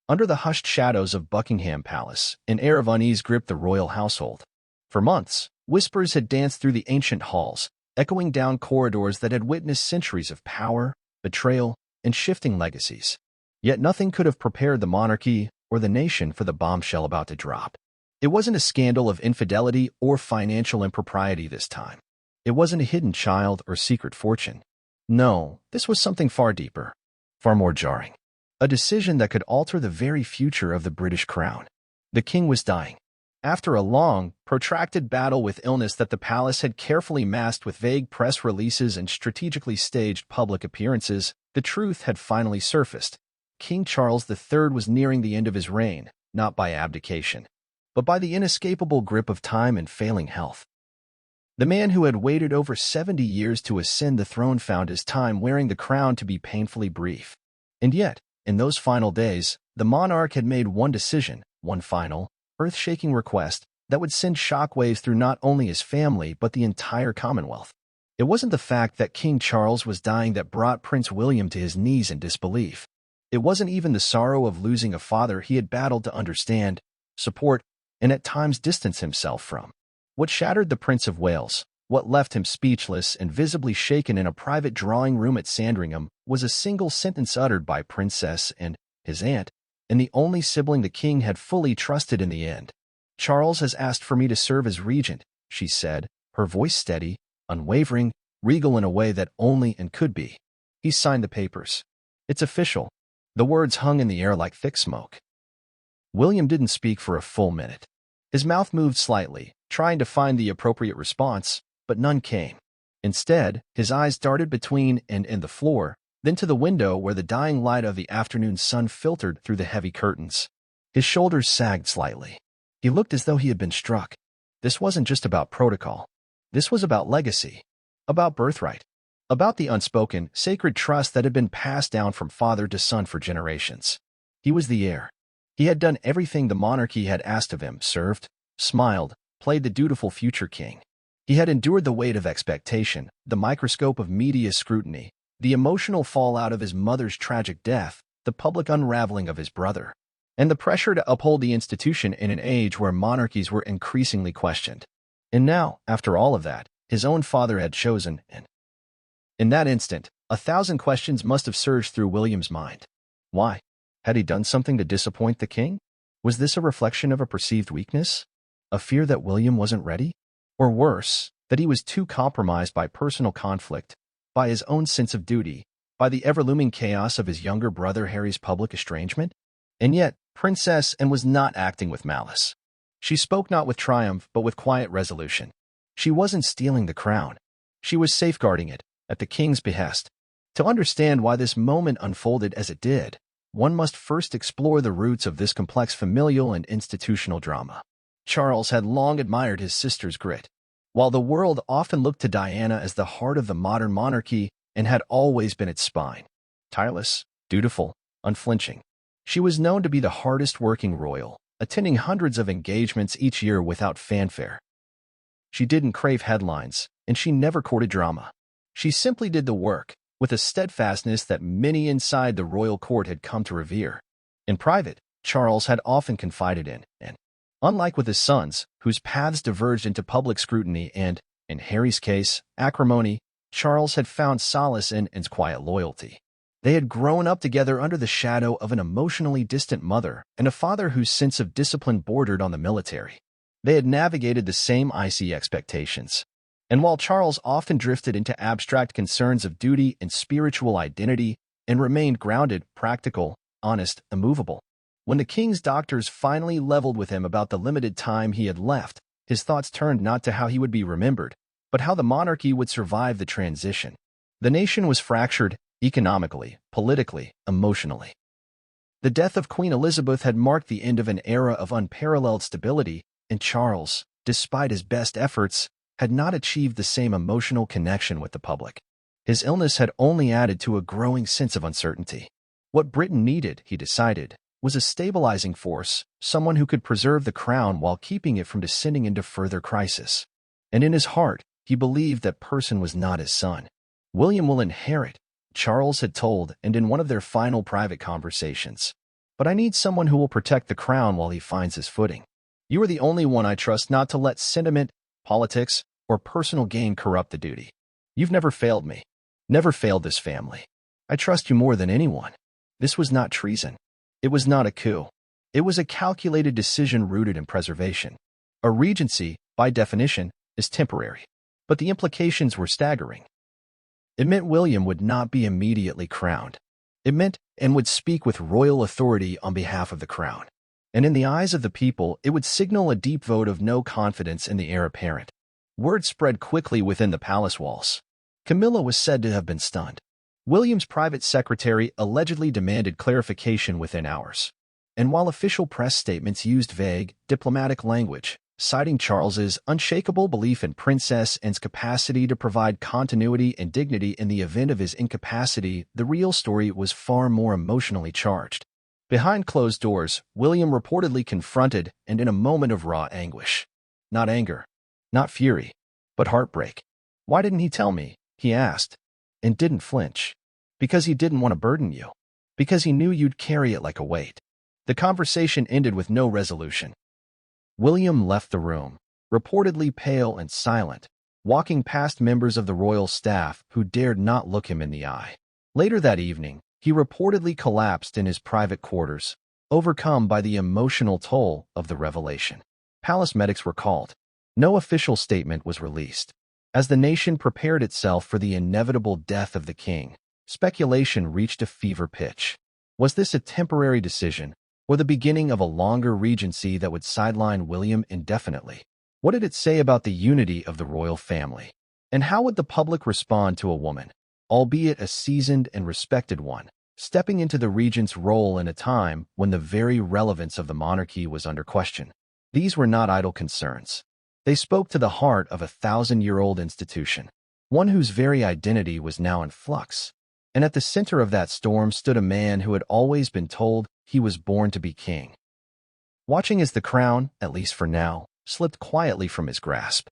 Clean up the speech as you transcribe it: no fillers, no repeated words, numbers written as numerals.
Under the hushed shadows of Buckingham Palace, an air of unease gripped the royal household. For months, whispers had danced through the ancient halls, echoing down corridors that had witnessed centuries of power, betrayal, and shifting legacies. Yet nothing could have prepared the monarchy or the nation for the bombshell about to drop. It wasn't a scandal of infidelity or financial impropriety this time. It wasn't a hidden child or secret fortune. No, this was something far deeper, far more jarring. A decision that could alter the very future of the British crown. The king was dying. After a long, protracted battle with illness that the palace had carefully masked with vague press releases and strategically staged public appearances, the truth had finally surfaced. King Charles III was nearing the end of his reign, not by abdication, but by the inescapable grip of time and failing health. The man who had waited over 70 years to ascend the throne found his time wearing the crown to be painfully brief. And yet, in those final days, the monarch had made one decision, one final, earth-shaking request that would send shockwaves through not only his family but the entire Commonwealth. It wasn't the fact that King Charles was dying that brought Prince William to his knees in disbelief. It wasn't even the sorrow of losing a father he had battled to understand, support, and at times distance himself from. What shattered the Prince of Wales, what left him speechless and visibly shaken in a private drawing room at Sandringham, was a single sentence uttered by Princess and his aunt, and the only sibling the king had fully trusted in the end. "Charles has asked for me to serve as regent," she said, her voice steady, unwavering, regal in a way that only and could be. He signed the papers. "It's official." The words hung in the air like thick smoke. William didn't speak for a full minute. His mouth moved slightly, trying to find the appropriate response, but none came. Instead, his eyes darted between and the floor, then to the window where the dying light of the afternoon sun filtered through the heavy curtains. His shoulders sagged slightly. He looked as though he had been struck. This wasn't just about protocol. This was about legacy, about birthright, about the unspoken, sacred trust that had been passed down from father to son for generations. He was the heir. He had done everything the monarchy had asked of him, served, smiled, played the dutiful future king. He had endured the weight of expectation, the microscope of media scrutiny, the emotional fallout of his mother's tragic death, the public unraveling of his brother, and the pressure to uphold the institution in an age where monarchies were increasingly questioned. And now, after all of that, his own father had chosen, and in that instant, 1,000 questions must have surged through William's mind. Why? Had he done something to disappoint the king? Was this a reflection of a perceived weakness? A fear that William wasn't ready? Or worse, that he was too compromised by personal conflict, by his own sense of duty, by the ever-looming chaos of his younger brother Harry's public estrangement? And yet, Princess Anne was not acting with malice. She spoke not with triumph, but with quiet resolution. She wasn't stealing the crown. She was safeguarding it, at the king's behest. To understand why this moment unfolded as it did, one must first explore the roots of this complex familial and institutional drama. Charles had long admired his sister's grit. While the world often looked to Diana as the heart of the modern monarchy and had always been its spine, tireless, dutiful, unflinching, she was known to be the hardest-working royal, attending hundreds of engagements each year without fanfare. She didn't crave headlines, and she never courted drama. She simply did the work, with a steadfastness that many inside the royal court had come to revere. In private, Charles had often confided in, and unlike with his sons, whose paths diverged into public scrutiny and, in Harry's case, acrimony, Charles had found solace in Anne's quiet loyalty. They had grown up together under the shadow of an emotionally distant mother and a father whose sense of discipline bordered on the military. They had navigated the same icy expectations. And while Charles often drifted into abstract concerns of duty and spiritual identity and remained grounded, practical, honest, immovable, when the king's doctors finally leveled with him about the limited time he had left, his thoughts turned not to how he would be remembered, but how the monarchy would survive the transition. The nation was fractured economically, politically, emotionally. The death of Queen Elizabeth had marked the end of an era of unparalleled stability, and Charles, despite his best efforts, had not achieved the same emotional connection with the public. His illness had only added to a growing sense of uncertainty. What Britain needed, he decided, was a stabilizing force, someone who could preserve the crown while keeping it from descending into further crisis. And in his heart, he believed that person was not his son. William will inherit, Charles had told, and in one of their final private conversations. but I need someone who will protect the crown while he finds his footing. You are the only one I trust not to let sentiment, politics, or personal gain corrupt the duty. You've never failed me, never failed this family. I trust you more than anyone. This was not treason. It was not a coup. It was a calculated decision rooted in preservation. A regency, by definition, is temporary, but the implications were staggering. It meant William would not be immediately crowned. It meant and would speak with royal authority on behalf of the crown. And in the eyes of the people, it would signal a deep vote of no confidence in the heir apparent. Word spread quickly within the palace walls. Camilla was said to have been stunned. William's private secretary allegedly demanded clarification within hours. And while official press statements used vague, diplomatic language, citing Charles's unshakable belief in Princess Anne's capacity to provide continuity and dignity in the event of his incapacity, the real story was far more emotionally charged. Behind closed doors, William reportedly confronted and in a moment of raw anguish. Not anger, not fury, but heartbreak. Why didn't he tell me? He asked, and didn't flinch. Because he didn't want to burden you. Because he knew you'd carry it like a weight. The conversation ended with no resolution. William left the room, reportedly pale and silent, walking past members of the royal staff who dared not look him in the eye. Later that evening, he reportedly collapsed in his private quarters, overcome by the emotional toll of the revelation. Palace medics were called. No official statement was released. As the nation prepared itself for the inevitable death of the king, speculation reached a fever pitch. Was this a temporary decision, or the beginning of a longer regency that would sideline William indefinitely? What did it say about the unity of the royal family? And how would the public respond to a woman, albeit a seasoned and respected one, stepping into the regent's role in a time when the very relevance of the monarchy was under question? These were not idle concerns. They spoke to the heart of a 1,000-year-old institution, one whose very identity was now in flux. And at the center of that storm stood a man who had always been told he was born to be king. Watching as the crown, at least for now, slipped quietly from his grasp,